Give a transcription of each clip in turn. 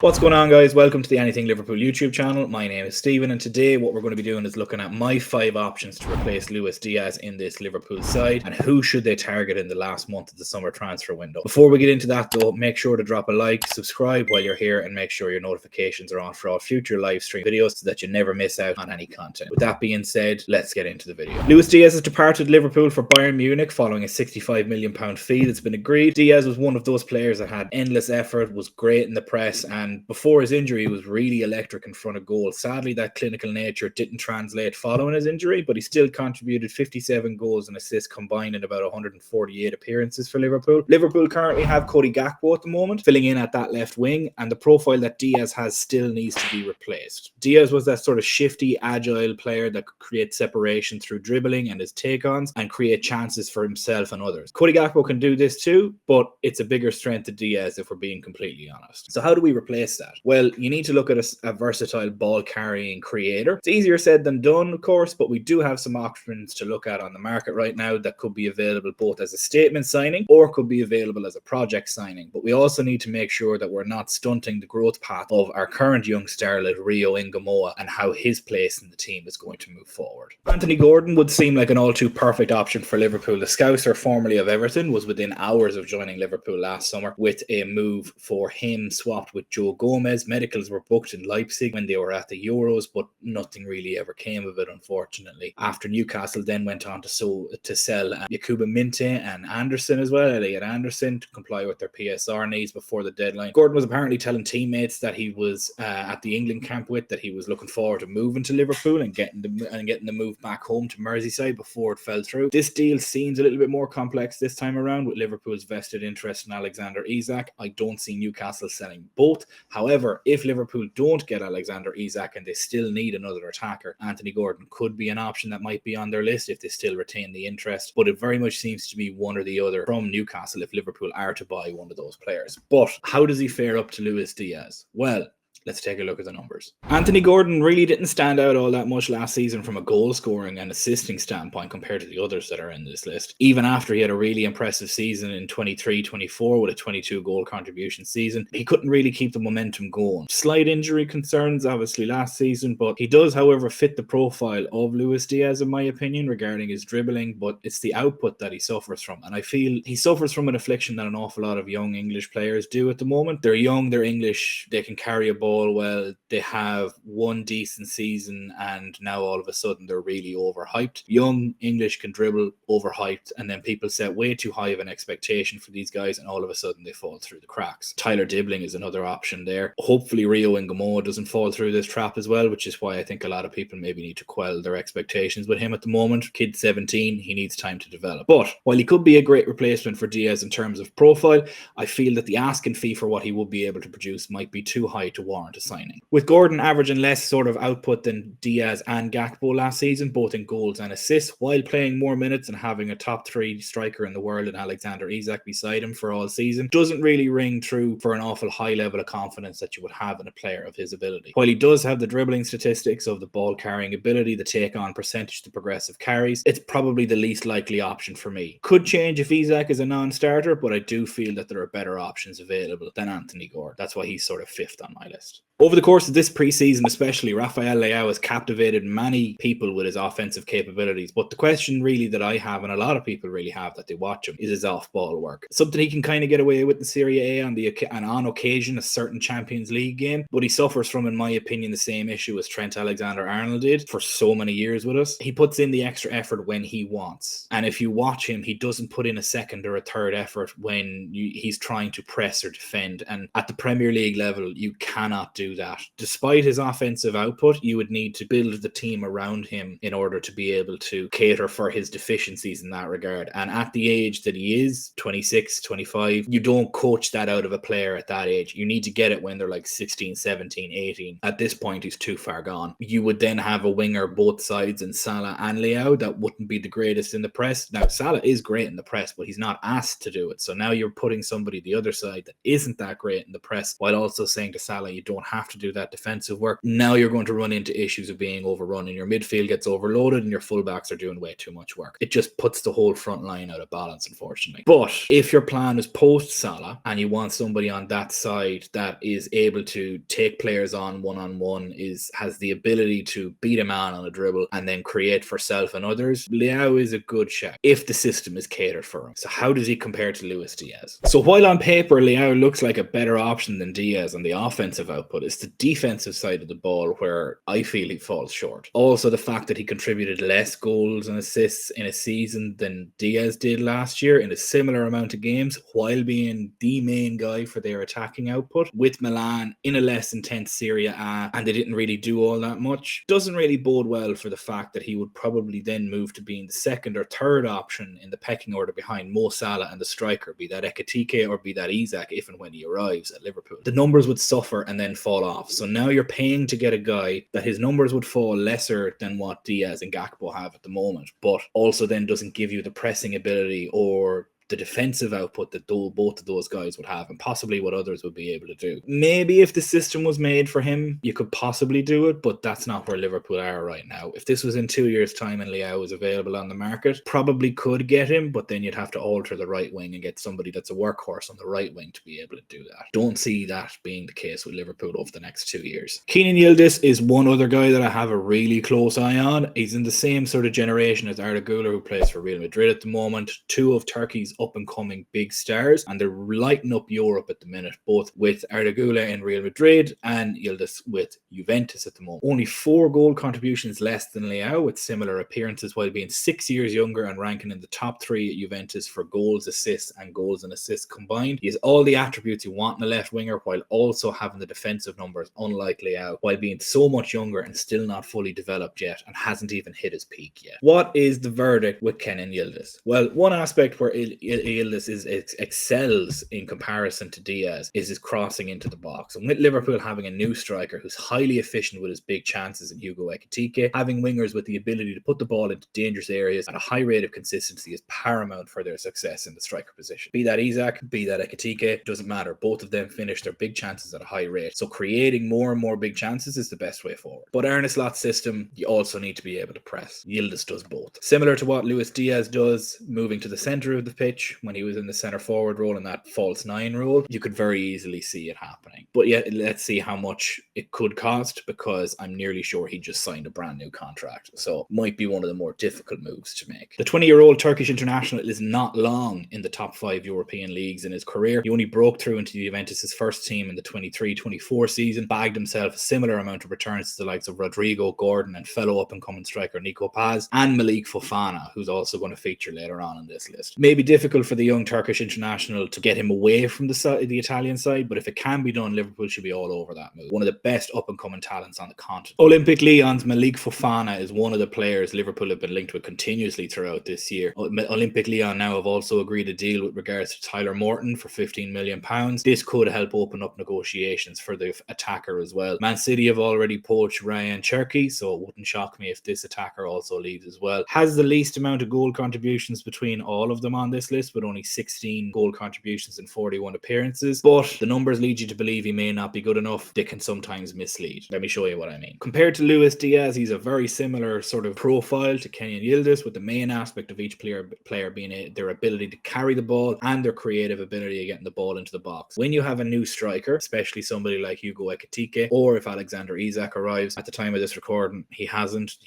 What's going on, guys? Welcome to the Anything Liverpool YouTube channel. My name is Stephen, and today what we're going to be doing is looking at my 5 options to replace Luis Diaz in this Liverpool side and who should they target in the last month of the summer transfer window. Before we get into that though, make sure to drop a like, subscribe while you're here, and make sure your notifications are on for all future live stream videos so that you never miss out on any content. With that being said, let's get into the video. Luis Diaz has departed Liverpool for Bayern Munich following a £65 million fee that's been agreed. Diaz was one of those players that had endless effort, was great in the press, and before his injury, he was really electric in front of goal. Sadly, that clinical nature didn't translate following his injury, but he still contributed 57 goals and assists combined in about 148 appearances for Liverpool. Liverpool currently have Cody Gakpo at the moment, filling in at that left wing, and the profile that Diaz has still needs to be replaced. Diaz was that sort of shifty, agile player that could create separation through dribbling and his take-ons and create chances for himself and others. Cody Gakpo can do this too, but it's a bigger strength to Diaz if we're being completely honest. So how do we replace that? Well, you need to look at a versatile ball-carrying creator. It's easier said than done, of course, but we do have some options to look at on the market right now that could be available both as a statement signing or could be available as a project signing. But we also need to make sure that we're not stunting the growth path of our current young starlet, Rio Ingamoa, and how his place in the team is going to move forward. Anthony Gordon would seem like an all-too-perfect option for Liverpool. The Scouser, formerly of Everton, was within hours of joining Liverpool last summer with a move for him swapped with Joe Gomez. Medicals were booked in Leipzig when they were at the Euros, but nothing really ever came of it, unfortunately. After Newcastle then went on to sell Yakuba Minteh and Anderson as well, Elliot Anderson, to comply with their PSR needs before the deadline. Gordon was apparently telling teammates that he was at the England camp with that he was looking forward to moving to Liverpool and getting the move back home to Merseyside before it fell through. This deal seems a little bit more complex this time around with Liverpool's vested interest in Alexander Isak. I don't see Newcastle selling both. However, if Liverpool don't get Alexander Isak and they still need another attacker, Anthony Gordon could be an option that might be on their list if they still retain the interest. But it very much seems to be one or the other from Newcastle if Liverpool are to buy one of those players. But how does he fare up to Luis Diaz? Well, let's take a look at the numbers. Anthony Gordon really didn't stand out all that much last season from a goal scoring and assisting standpoint compared to the others that are in this list. Even after he had a really impressive season in 23-24 with a 22 goal contribution season, he couldn't really keep the momentum going. Slight injury concerns obviously last season, but he does, however, fit the profile of Luis Diaz in my opinion regarding his dribbling, but it's the output that he suffers from. And I feel he suffers from an affliction that an awful lot of young English players do at the moment. They're young, they're English, they can carry a ball well, they have one decent season and now all of a sudden they're really overhyped. Young English can dribble, overhyped, and then people set way too high of an expectation for these guys and all of a sudden they fall through the cracks. Tyler Dibbling is another option there. Hopefully Rio Ingamoa doesn't fall through this trap as well, which is why I think a lot of people maybe need to quell their expectations with him at the moment. Kid 17, he needs time to develop. But while he could be a great replacement for Diaz in terms of profile, I feel that the asking fee for what he would be able to produce might be too high to warrant a signing. With Gordon averaging less sort of output than Diaz and Gakpo last season, both in goals and assists, while playing more minutes and having a top 3 striker in the world in Alexander Isak beside him for all season, doesn't really ring true for an awful high level of confidence that you would have in a player of his ability. While he does have the dribbling statistics of the ball carrying ability, the take on percentage to progressive carries, it's probably the least likely option for me. Could change if Isak is a non-starter, but I do feel that there are better options available than Anthony Gordon. That's why he's sort of 5th on my list. Over the course of this preseason especially, Rafael Leao has captivated many people with his offensive capabilities, but the question really that I have, and a lot of people really have that they watch him, is his off-ball work. Something he can kind of get away with in Serie A and on occasion a certain Champions League game, but he suffers from, in my opinion, the same issue as Trent Alexander-Arnold did for so many years with us. He puts in the extra effort when he wants, and if you watch him, he doesn't put in a second or a third effort when he's trying to press or defend, and at the Premier League level, you cannot do that. Despite his offensive output, you would need to build the team around him in order to be able to cater for his deficiencies in that regard. And at the age that he is, 26, 25, you don't coach that out of a player at that age. You need to get it when they're like 16, 17, 18. At this point, he's too far gone. You would then have a winger both sides in Salah and Leao that wouldn't be the greatest in the press. Now, Salah is great in the press, but he's not asked to do it. So now you're putting somebody the other side that isn't that great in the press while also saying to Salah, you don't have have to do that defensive work. Now you're going to run into issues of being overrun, and your midfield gets overloaded and your fullbacks are doing way too much work. It just puts the whole front line out of balance, unfortunately. But if your plan is post Salah and you want somebody on that side that is able to take players on one-on-one, has the ability to beat a man on a dribble and then create for self and others, Leao is a good shout if the system is catered for him. So how does he compare to Luis Diaz? So while on paper Leao looks like a better option than Diaz on the offensive output, it's the defensive side of the ball where I feel he falls short. Also the fact that he contributed less goals and assists in a season than Diaz did last year in a similar amount of games, while being the main guy for their attacking output with Milan in a less intense Serie A, and they didn't really do all that much, doesn't really bode well for the fact that he would probably then move to being the second or third option in the pecking order behind Mo Salah and the striker, be that Ekitike or be that Isak, if and when he arrives at Liverpool. The numbers would suffer and then fall off. So now you're paying to get a guy that his numbers would fall lesser than what Diaz and Gakpo have at the moment, but also then doesn't give you the pressing ability or the defensive output that both of those guys would have, and possibly what others would be able to do. Maybe if the system was made for him, you could possibly do it, but that's not where Liverpool are right now. If this was in 2 years' time and Leao was available on the market, probably could get him, but then you'd have to alter the right wing and get somebody that's a workhorse on the right wing to be able to do that. Don't see that being the case with Liverpool over the next 2 years. Kenan Yildiz is one other guy that I have a really close eye on. He's in the same sort of generation as Arda Güler, who plays for Real Madrid at the moment. Two of Turkey's up and coming big stars, and they're lighting up Europe at the minute, both with Arda Güler in Real Madrid and Yildiz with Juventus at the moment. Only 4 goal contributions less than Leao, with similar appearances, while being 6 years younger and ranking in the top 3 at Juventus for goals, assists and goals and assists combined. He has all the attributes you want in a left winger, while also having the defensive numbers unlike Leao, while being so much younger and still not fully developed yet and hasn't even hit his peak yet. What is the verdict with Kenan Yildiz? Well, one aspect where Yildiz excels in comparison to Diaz is his crossing into the box. And with Liverpool having a new striker who's highly efficient with his big chances in Hugo Ekitike, having wingers with the ability to put the ball into dangerous areas at a high rate of consistency is paramount for their success in the striker position. Be that Isak, be that Ekitike, doesn't matter. Both of them finish their big chances at a high rate. So creating more and more big chances is the best way forward. But Arne Slot's system, you also need to be able to press. Yildiz does both. Similar to what Luis Diaz does, moving to the centre of the pitch when he was in the centre forward role in that false 9 role, you could very easily see it happening. But yet, let's see how much it could cost, because I'm nearly sure he just signed a brand new contract. So might be one of the more difficult moves to make. The 20-year-old Turkish international is not long in the top 5 European leagues in his career. He only broke through into Juventus' first team in the 23-24 season, bagged himself a similar amount of returns to the likes of Rodrygo, Gordon, and fellow up-and-coming striker Nico Paz, and Malik Fofana, who's also going to feature later on this list. Maybe difficult for the young Turkish international to get him away from the Italian side, but if it can be done, Liverpool should be all over that move. One of the best up-and-coming talents on the continent. Olympic Lyon's Malik Fofana is one of the players Liverpool have been linked with continuously throughout this year. Olympic Lyon now have also agreed a deal with regards to Tyler Morton for £15 million. This could help open up negotiations for the attacker as well. Man City have already poached Ryan Cherki, so it wouldn't shock me if this attacker also leaves as well. Has the least amount of goal contributions between all of them on this list, with only 16 goal contributions in 41 appearances, but the numbers lead you to believe he may not be good enough. They can sometimes mislead. Let me show you what I mean. Compared to Luis Diaz, he's a very similar sort of profile to Kenan Yildiz, with the main aspect of each player being their ability to carry the ball and their creative ability of getting the ball into the box. When you have a new striker, especially somebody like Hugo Ekitike, or if Alexander Isak arrives, at the time of this recording, he hasn't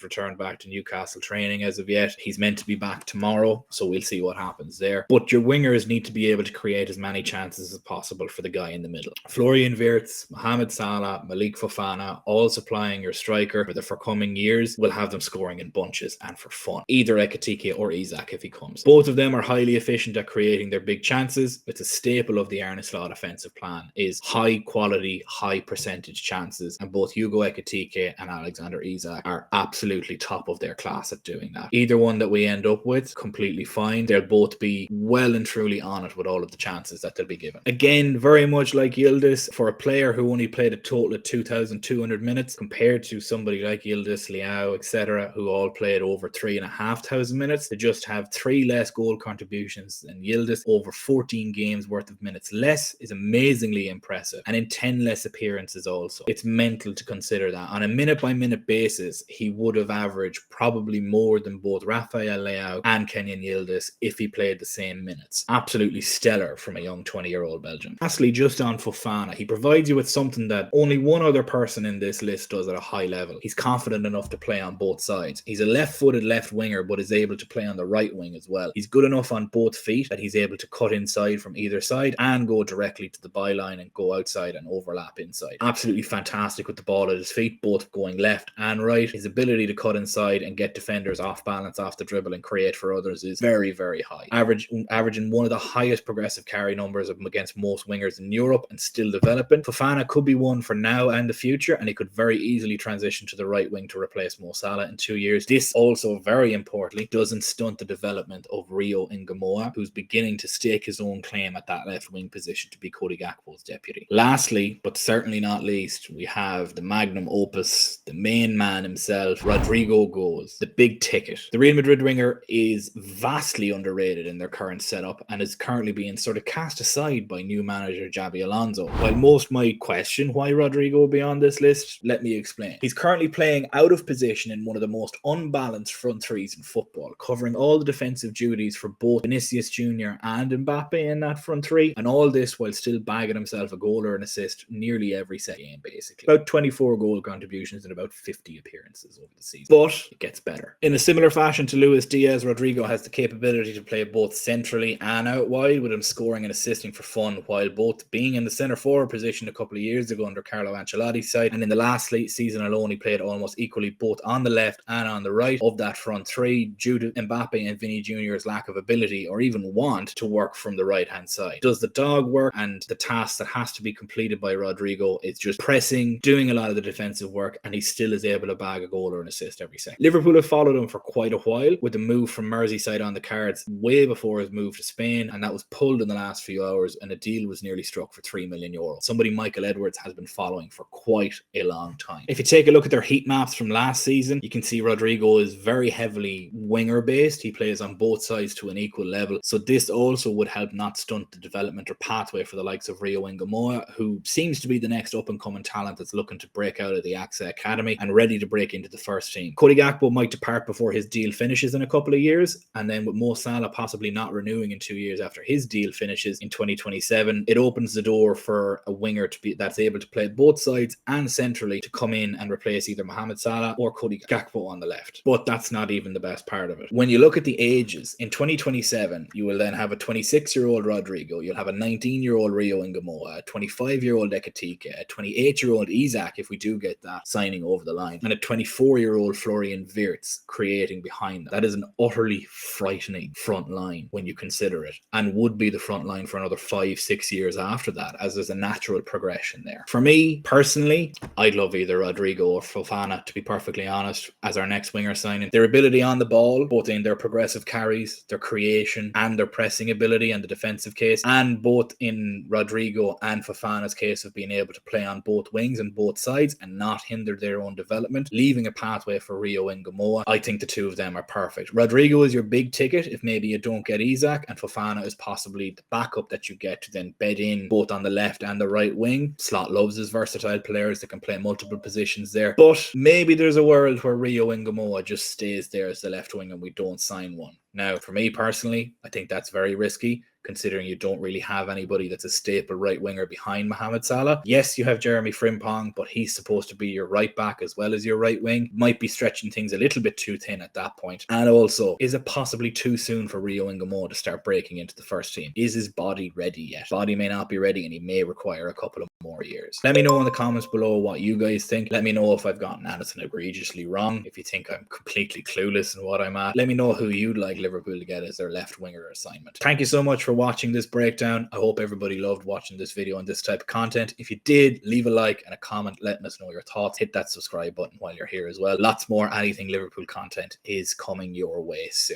returned back to Newcastle training as of yet. He's meant to be back tomorrow, so we'll see what happens there. But your wingers need to be able to create as many chances as possible for the guy in the middle. Florian Wirtz, Mohamed Salah, Malik Fofana, all supplying your striker for the forthcoming years, will have them scoring in bunches and for fun. Either Ekitike or Isak if he comes. Both of them are highly efficient at creating their big chances. It's a staple of the Arne Slot offensive plan, is high quality, high percentage chances, and both Hugo Ekitike and Alexander Isak are absolutely top of their class at doing that. Either one that we end up with, completely fine. They'll both both be well and truly on it with all of the chances that they'll be given. Again, very much like Yildiz, for a player who only played a total of 2,200 minutes compared to somebody like Yildiz, Leao, etc., who all played over 3,500 minutes, they just have 3 less goal contributions than Yildiz. Over 14 games worth of minutes less is amazingly impressive, and in 10 less appearances also. It's mental to consider that. On a minute-by-minute basis, he would have averaged probably more than both Rafael Leao and Kenan Yildiz if he played the same minutes. Absolutely stellar from a young 20-year-old Belgian. Lastly, just on Fofana, he provides you with something that only one other person in this list does at a high level. He's confident enough to play on both sides. He's a left-footed left winger, but is able to play on the right wing as well. He's good enough on both feet that he's able to cut inside from either side and go directly to the byline and go outside and overlap inside. Absolutely fantastic with the ball at his feet, both going left and right. His ability to cut inside and get defenders off balance, off the dribble, and create for others is very, very high. Averaging one of the highest progressive carry numbers against most wingers in Europe, and still developing. Fofana could be one for now and the future, and he could very easily transition to the right wing to replace Mo Salah in 2 years. This also, very importantly, doesn't stunt the development of Rio Ngamoa, who's beginning to stake his own claim at that left wing position to be Cody Gakpo's deputy. Lastly, but certainly not least, we have the magnum opus, the main man himself, Rodrygo goes, the big ticket. The Real Madrid winger is vastly underrated in their current setup and is currently being sort of cast aside by new manager Xabi Alonso. While most might question why Rodrygo will be on this list, let me explain. He's currently playing out of position in one of the most unbalanced front threes in football, covering all the defensive duties for both Vinicius Jr. and Mbappe in that front three, and all this while still bagging himself a goal or an assist nearly every set game, basically. About 24 goal contributions in about 50 appearances over the season. But it gets better. In a similar fashion to Luis Diaz, Rodrygo has the capability to play both centrally and out wide, with him scoring and assisting for fun, while both being in the centre forward position a couple of years ago under Carlo Ancelotti's side, and in the last season alone he played almost equally both on the left and on the right of that front three, due to Mbappe and Vinny Jr.'s lack of ability or even want to work from the right hand side. Does the dog work, and the task that has to be completed by Rodrygo is just pressing, doing a lot of the defensive work, and he still is able to bag a goal or an assist every second. Liverpool have followed him for quite a while, with the move from Merseyside on the cards way before his move to Spain, and that was pulled in the last few hours, and a deal was nearly struck for €3 million. Somebody Michael Edwards has been following for quite a long time. If you take a look at their heat maps from last season, you can see Rodrygo is very heavily winger based. He plays on both sides to an equal level, so this also would help not stunt the development or pathway for the likes of Rio Ngamoa, who seems to be the next up and coming talent that's looking to break out of the AXA Academy and ready to break into the first team. Cody Gakpo might depart before his deal finishes in a couple of years, and then with Mo Salah possibly not renewing in 2 years after his deal finishes in 2027, it opens the door for a winger to be that's able to play both sides and centrally to come in and replace either Mohamed Salah or Cody Gakpo on the left. But that's not even the best part of it. When you look at the ages, in 2027 you will then have a 26-year-old Rodrygo, you'll have a 19-year-old Rio Ngamoa, a 25-year-old Ekitike, a 28-year-old Isak if we do get that signing over the line, and a 24-year-old Florian Wirtz creating behind that. That is an utterly frightening front line when you consider it, and would be the front line for another 5-6 years after that, as there's a natural progression there. For me personally, I'd love either Rodrygo or Fofana, to be perfectly honest, as our next winger signing. Their ability on the ball, both in their progressive carries, their creation, and their pressing ability and the defensive case, and both in Rodrygo and Fofana's case of being able to play on both wings and both sides and not hinder their own development, leaving a pathway for Rio Ngamoa. I think the two of them are perfect. Rodrygo is your big ticket if maybe you don't get Isak, and Fofana is possibly the backup that you get to then bed in both on the left and the right wing. Slot loves his versatile players that can play multiple positions there, but maybe there's a world where Rio Ngamoa just stays there as the left wing and we don't sign one. Now, for me personally, I think that's very risky, considering you don't really have anybody that's a staple right winger behind Mohamed Salah. Yes, you have Jeremy Frimpong, but he's supposed to be your right back as well as your right wing. Might be stretching things a little bit too thin at that point. And also, is it possibly too soon for Rio Ngamoa to start breaking into the first team? Is his body ready yet? Body may not be ready, and he may require a couple of more years. Let me know in the comments below what you guys think. Let me know if I've gotten anything egregiously wrong, if you think I'm completely clueless in what I'm at. Let me know who you'd like Liverpool to get as their left winger assignment. Thank you so much for watching this breakdown. I hope everybody loved watching this video and this type of content. If you did, leave a like and a comment letting us know your thoughts. Hit that subscribe button while you're here as well. Lots more Anything Liverpool content is coming your way soon.